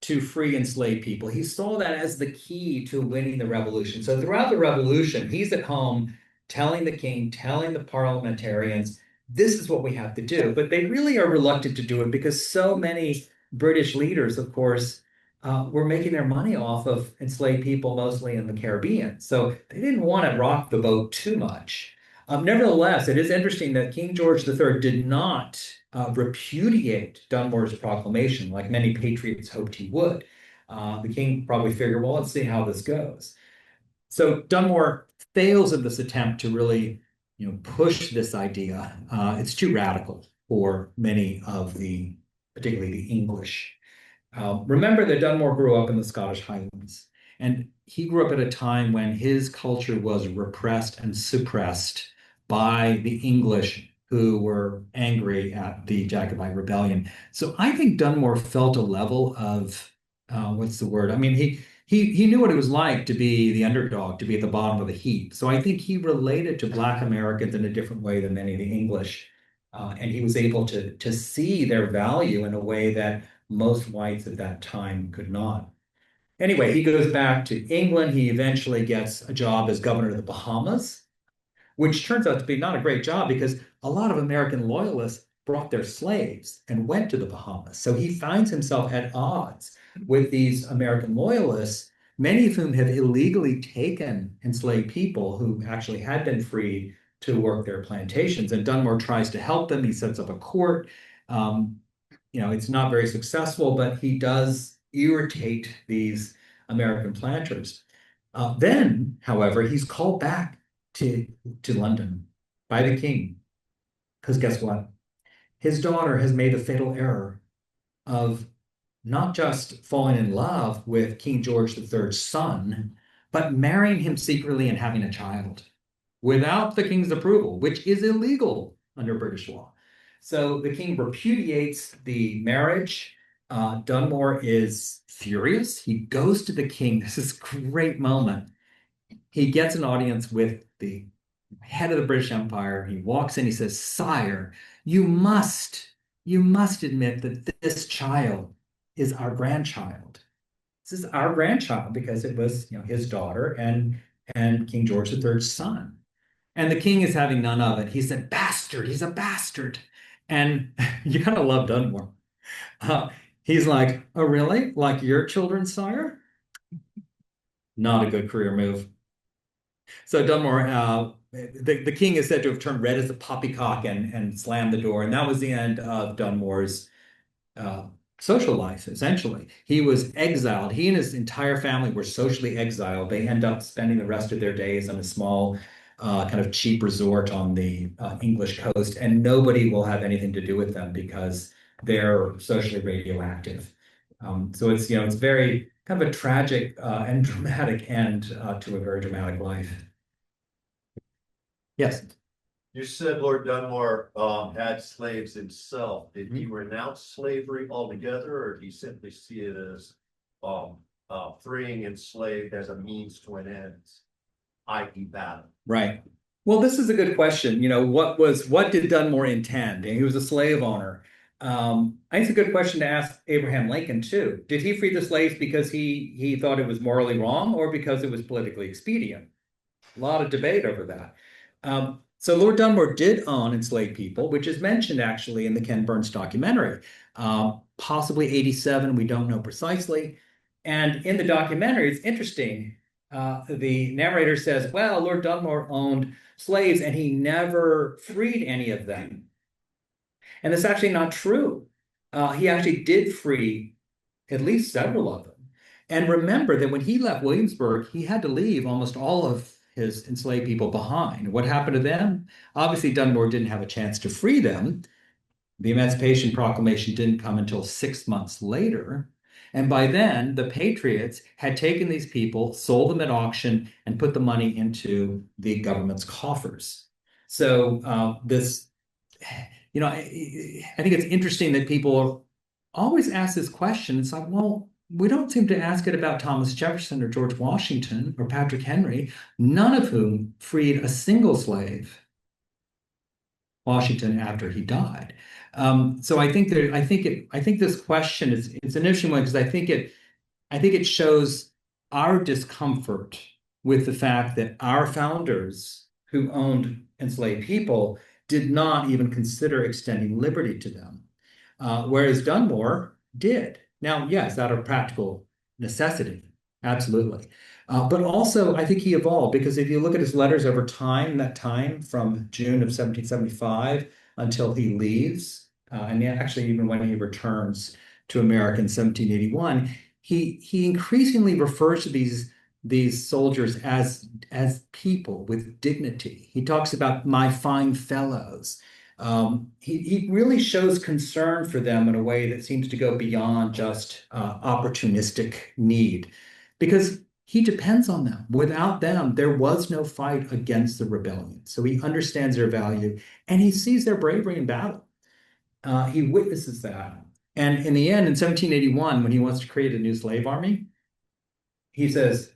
to free enslaved people. He saw that as the key to winning the revolution. So throughout the revolution, he's at home telling the king, telling the parliamentarians, this is what we have to do. But they really are reluctant to do it because so many British leaders, of course, were making their money off of enslaved people, mostly in the Caribbean. So they didn't want to rock the boat too much. Nevertheless, it is interesting that King George III did not repudiate Dunmore's proclamation like many patriots hoped he would. The king probably figured, well, let's see how this goes. So Dunmore fails in this attempt to really, push this idea. It's too radical for many of particularly the English. Remember that Dunmore grew up in the Scottish Highlands, and he grew up at a time when his culture was repressed and suppressed by the English who were angry at the Jacobite rebellion. So I think Dunmore felt a level of what's the word? I mean, he knew what it was like to be the underdog, to be at the bottom of the heap. So I think he related to Black Americans in a different way than many of the English, and he was able to see their value in a way that most whites at that time could not. Anyway, he goes back to England. He eventually gets a job as governor of the Bahamas, which turns out to be not a great job because a lot of American loyalists brought their slaves and went to the Bahamas. So he finds himself at odds with these American loyalists, many of whom have illegally taken enslaved people who actually had been freed to work their plantations. And Dunmore tries to help them. He sets up a court. It's not very successful, but he does irritate these American planters. Then, however, he's called back to London by the king. Because guess what? His daughter has made a fatal error of not just falling in love with King George III's son, but marrying him secretly and having a child without the king's approval, which is illegal under British law. So the king repudiates the marriage. Dunmore is furious. He goes to the king. This is a great moment. He gets an audience with the head of the British Empire. He walks in, he says, "Sire, you must admit that this child is our grandchild. This is our grandchild because it was, his daughter and King George III's son." And the king is having none of it. He said, "Bastard, he's a bastard." And you kind of love Dunmore. He's like, "Oh, really? Like your children, sire?" Not a good career move. So Dunmore, the king is said to have turned red as a poppycock and slammed the door. And that was the end of Dunmore's social life, essentially. He was exiled. He and his entire family were socially exiled. They end up spending the rest of their days on a small kind of cheap resort on the English coast, and nobody will have anything to do with them because they're socially radioactive. So it's very kind of a tragic and dramatic end to a very dramatic life. Yes. You said Lord Dunmore had slaves himself. Did he renounce slavery altogether, or did he simply see it as freeing enslaved as a means to an end, i.e. battle? Right. Well, this is a good question. What did Dunmore intend? And he was a slave owner. I think it's a good question to ask Abraham Lincoln too. Did he free the slaves because he thought it was morally wrong or because it was politically expedient? A lot of debate over that. So Lord Dunmore did own enslaved people, which is mentioned actually in the Ken Burns documentary. Possibly 87, we don't know precisely. And in the documentary, it's interesting. The narrator says, well, Lord Dunmore owned slaves and he never freed any of them. And that's actually not true. He actually did free at least several of them. And remember that when he left Williamsburg, he had to leave almost all of his enslaved people behind. What happened to them? Obviously, Dunmore didn't have a chance to free them. The Emancipation Proclamation didn't come until 6 months later. And by then, the Patriots had taken these people, sold them at auction, and put the money into the government's coffers. So I think it's interesting that people always ask this question. It's like, well, we don't seem to ask it about Thomas Jefferson or George Washington or Patrick Henry, none of whom freed a single slave. Washington after he died. So I think this question it's an interesting one because I think it shows our discomfort with the fact that our founders who owned enslaved people did not even consider extending liberty to them, whereas Dunmore did. Now, yes, out of practical necessity, absolutely. But also, I think he evolved because if you look at his letters over time, that time from June of 1775 until he leaves, and actually even when he returns to America in 1781, he increasingly refers to these soldiers as people with dignity. He talks about my fine fellows. He really shows concern for them in a way that seems to go beyond just opportunistic need, because he depends on them. Without them, there was no fight against the rebellion. So he understands their value and he sees their bravery in battle. He witnesses that. And in the end, in 1781, when he wants to create a new slave army, he says,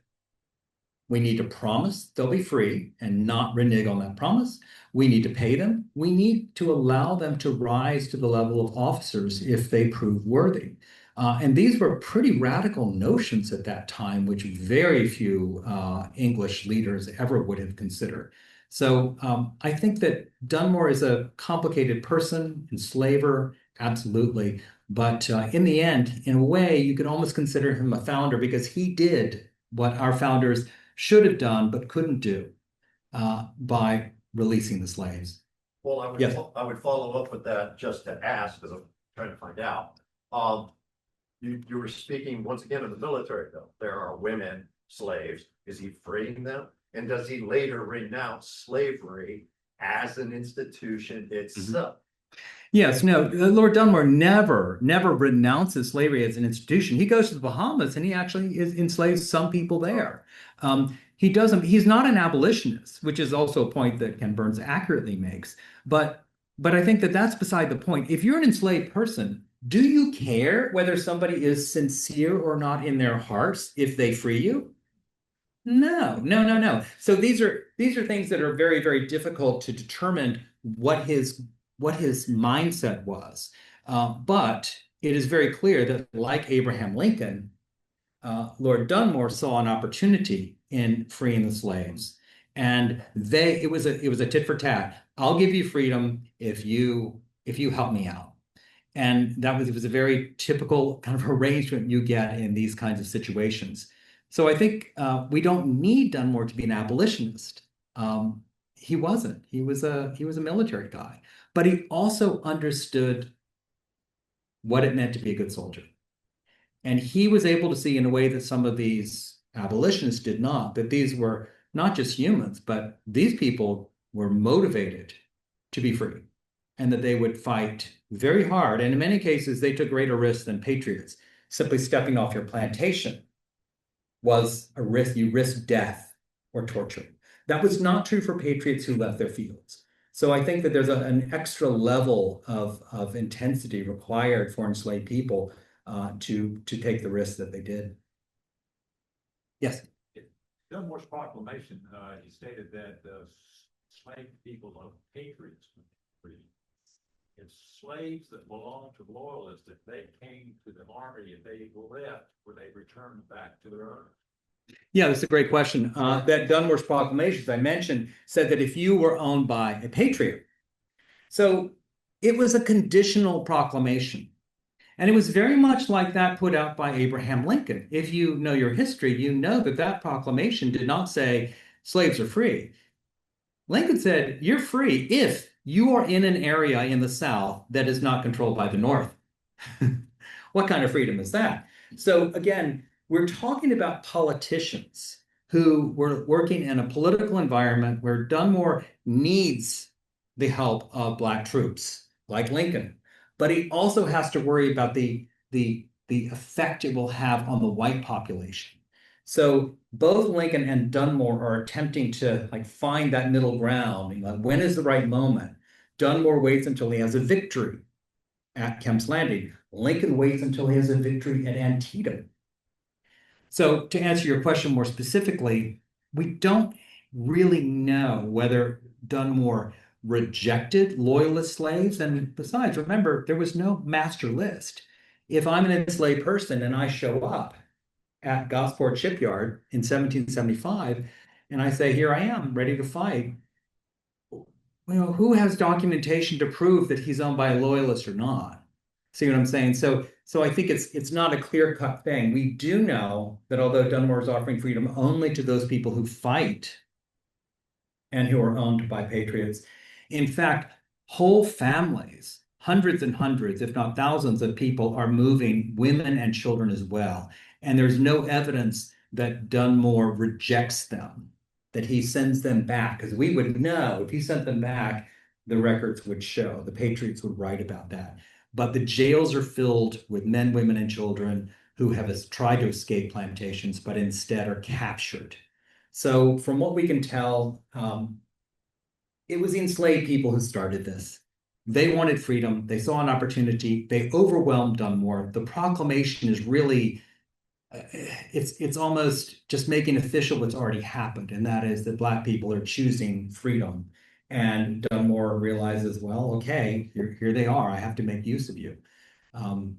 we need to promise they'll be free and not renege on that promise. We need to pay them. We need to allow them to rise to the level of officers if they prove worthy. And these were pretty radical notions at that time, which very few English leaders ever would have considered. So I think that Dunmore is a complicated person, enslaver, absolutely. But in the end, in a way, you could almost consider him a founder because he did what our founders should have done but couldn't do by releasing the slaves. Well, Yes. I would follow up with that just to ask, because I'm trying to find out. You were speaking once again of the military, though. There are women slaves. Is he freeing them? And does he later renounce slavery as an institution itself? Yes, no, Lord Dunmore never renounces slavery as an institution. He goes to the Bahamas and he actually enslaves some people there. He's not an abolitionist, which is also a point that Ken Burns accurately makes. But I think that that's beside the point. If you're an enslaved person, do you care whether somebody is sincere or not in their hearts if they free you? No. So these are things that are very, very difficult to determine what his mindset was. But it is very clear that, like Abraham Lincoln, Lord Dunmore saw an opportunity in freeing the slaves, and it was a tit for tat. I'll give you freedom if you help me out. And it was a very typical kind of arrangement you get in these kinds of situations. So I think we don't need Dunmore to be an abolitionist. He wasn't. He was a military guy, but he also understood what it meant to be a good soldier. And he was able to see in a way that some of these abolitionists did not, that these were not just humans, but these people were motivated to be free and that they would fight very hard. And in many cases, they took greater risks than patriots. Simply stepping off your plantation was a risk. You risked death or torture. That was not true for patriots who left their fields. So I think that there's an extra level of intensity required for enslaved people to take the risks that they did. Yes. Dunmore's proclamation, he stated that slave people are patriots. It's slaves that belong to loyalists. If they came to the army, if they left, would they return back to their owners? Yeah, that's a great question. That Dunmore's proclamations I mentioned said that if you were owned by a patriot, so it was a conditional proclamation. And it was very much like that put out by Abraham Lincoln. If you know your history, you know that that proclamation did not say slaves are free. Lincoln said, you're free if you are in an area in the South that is not controlled by the North. What kind of freedom is that? So again, we're talking about politicians who were working in a political environment where Dunmore needs the help of Black troops, like Lincoln, but he also has to worry about the effect it will have on the white population. So both Lincoln and Dunmore are attempting to like find that middle ground. You know, when is the right moment? Dunmore waits until he has a victory at Kemp's Landing. Lincoln waits until he has a victory at Antietam. So to answer your question more specifically, we don't really know whether Dunmore rejected loyalist slaves. And besides, remember, there was no master list. If I'm an enslaved person and I show up at Gosport Shipyard in 1775 and I say, here I am, ready to fight, who has documentation to prove that he's owned by a loyalist or not? See what I'm saying? So I think it's not a clear-cut thing. We do know that although Dunmore is offering freedom only to those people who fight and who are owned by patriots, in fact, whole families, hundreds and hundreds, if not thousands of people are moving, women and children as well. And there's no evidence that Dunmore rejects them, that he sends them back, because we would know if he sent them back, the records would show, the patriots would write about that. But the jails are filled with men, women, and children who have tried to escape plantations, but instead are captured. So from what we can tell, it was the enslaved people who started this. They wanted freedom. They saw an opportunity. They overwhelmed Dunmore. The proclamation is really, it's almost just making official what's already happened, and that is that Black people are choosing freedom. And Dunmore realizes, well, okay, here they are. I have to make use of you. I'm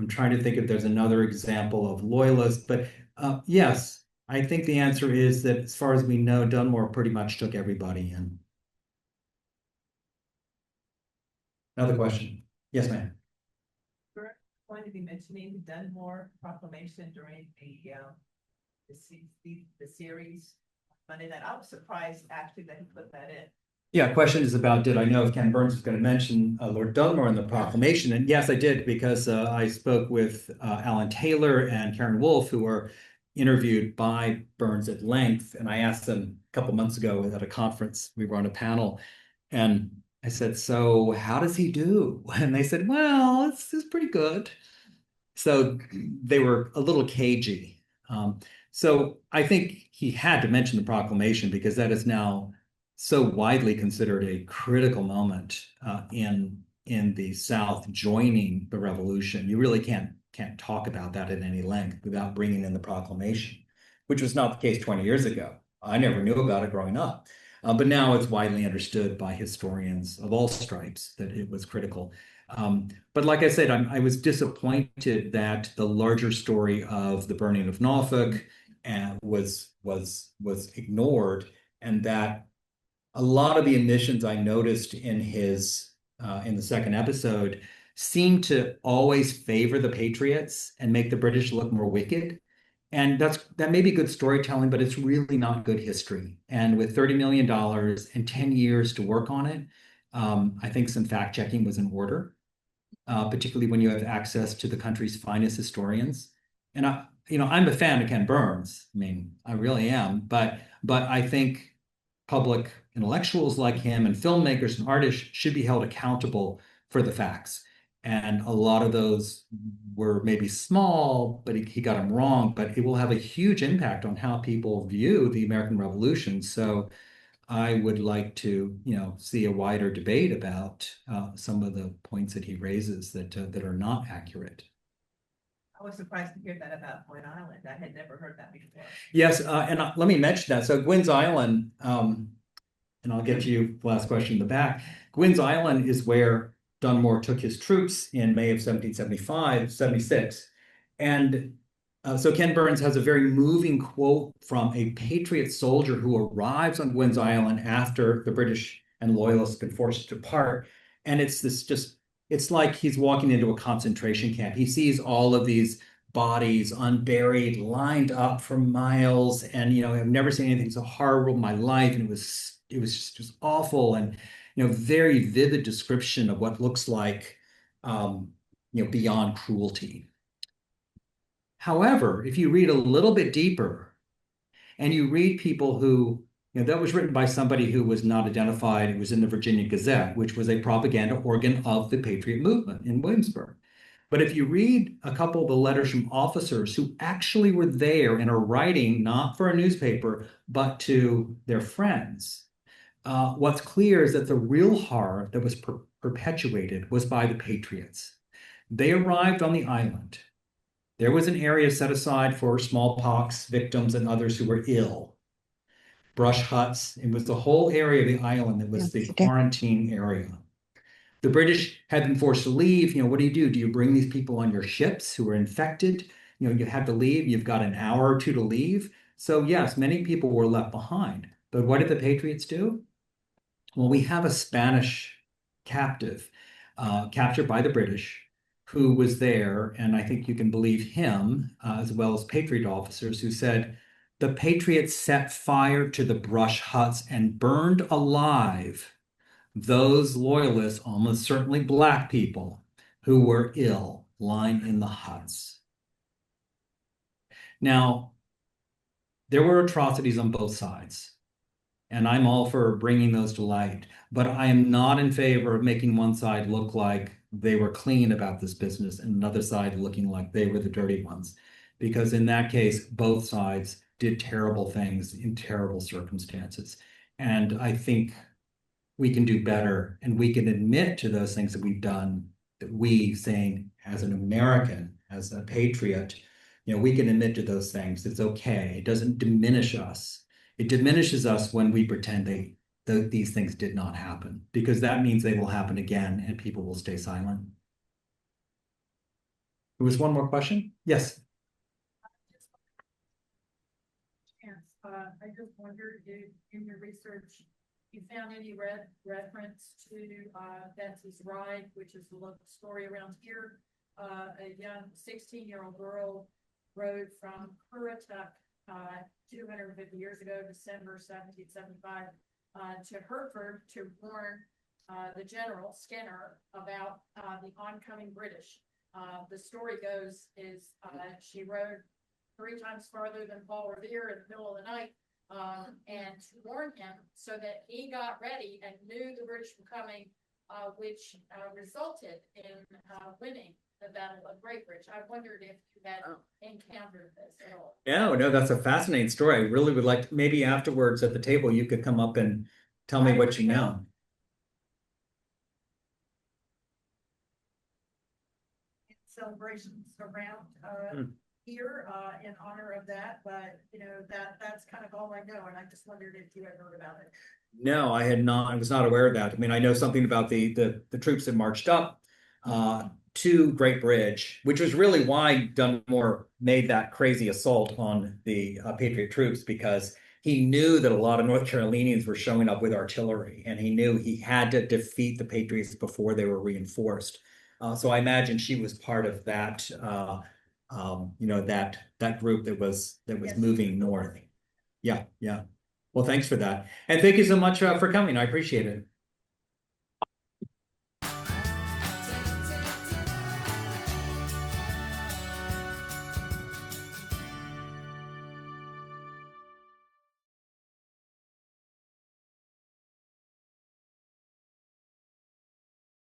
trying to think if there's another example of loyalists, but yes, I think the answer is that as far as we know, Dunmore pretty much took everybody in. Another question. Yes, ma'am. We're going to be mentioning the Dunmore Proclamation during the series Monday night. I was surprised actually that he put that in. Yeah, question is about, did I know if Ken Burns was going to mention Lord Dunmore in the proclamation? And yes, I did, because I spoke with Alan Taylor and Karen Wolfe, who were interviewed by Burns at length. And I asked them a couple months ago at a conference, we were on a panel, and I said, so how does he do? And they said, well, it's pretty good. So they were a little cagey. So I think he had to mention the proclamation because that is now so widely considered a critical moment in the South joining the revolution. You really can't talk about that at any length without bringing in the proclamation, which was not the case 20 years ago. I never knew about it growing up. But now it's widely understood by historians of all stripes that it was critical. But like I said, I was disappointed that the larger story of the burning of Norfolk was ignored, and that a lot of the omissions I noticed in the second episode seemed to always favor the Patriots and make the British look more wicked. And that may be good storytelling, but it's really not good history. And with $30 million and 10 years to work on it, I think some fact checking was in order, particularly when you have access to the country's finest historians. And I'm a fan of Ken Burns. I mean, I really am. But I think public intellectuals like him and filmmakers and artists should be held accountable for the facts. And a lot of those were maybe small, but he got them wrong. But it will have a huge impact on how people view the American Revolution. So I would like to, see a wider debate about some of the points that he raises that are not accurate. I was surprised to hear that about Gwen Island. I had never heard that before. Yes, and let me mention that. So Gwynn's Island, and I'll get to you the last question in the back. Gwynn's Island is where Dunmore took his troops in May of 1776. And So Ken Burns has a very moving quote from a Patriot soldier who arrives on Gwynn's Island after the British and Loyalists have been forced to depart. And it's it's like he's walking into a concentration camp. He sees all of these bodies unburied, lined up for miles. And, I've never seen anything so horrible in my life. And it was just awful. And, very vivid description of what looks like, beyond cruelty. However, if you read a little bit deeper and you read people who, that was written by somebody who was not identified. It was in the Virginia Gazette, which was a propaganda organ of the Patriot movement in Williamsburg. But if you read a couple of the letters from officers who actually were there and are writing not for a newspaper, but to their friends, what's clear is that the real horror that was perpetuated was by the Patriots. They arrived on the island. There was an area set aside for smallpox victims and others who were ill. Brush huts. It was the whole area of the island that was the quarantine area. The British had been forced to leave. What do? Do you bring these people on your ships who are infected? You had to leave. You've got an hour or two to leave. So yes, many people were left behind. But what did the Patriots do? Well, we have a Spanish captive captured by the British who was there, and I think you can believe him, as well as Patriot officers who said, the Patriots set fire to the brush huts and burned alive those loyalists, almost certainly Black people, who were ill, lying in the huts. Now, there were atrocities on both sides, and I'm all for bringing those to light, but I am not in favor of making one side look like they were clean about this business and another side looking like they were the dirty ones. Because in that case, both sides did terrible things in terrible circumstances. And I think we can do better, and we can admit to those things that we've done, that we, saying as an American, as a patriot, we can admit to those things. It's okay. It doesn't diminish us. It diminishes us when we pretend these things did not happen, because that means they will happen again and people will stay silent. There was one more question? Yes. I just wondered if in your research you found any reference to Betsy's Ride, which is the local story around here. A young 16-year-old girl rode from Currituck 250 years ago, December 1775, to Hertford to warn the general Skinner about the oncoming British. The story goes is she rode 3 times farther than Paul Revere in the middle of the night, and warned him so that he got ready and knew the British were coming, which resulted in winning the Battle of Great Bridge. I wondered if you had encountered this at all. No, that's a fascinating story. I really would like to, maybe afterwards at the table, you could come up and tell me what you know. Celebrations around here in honor of that, but that's kind of all I know, and I just wondered if you had heard about it. No, I had not. I was not aware of that. I mean, I know something about the troops that marched up to Great Bridge, which was really why Dunmore made that crazy assault on the Patriot troops, because he knew that a lot of North Carolinians were showing up with artillery, and he knew he had to defeat the Patriots before they were reinforced. So I imagine she was part of that, that group that was moving north. Yeah. Well, thanks for that. And thank you so much for coming. I appreciate it.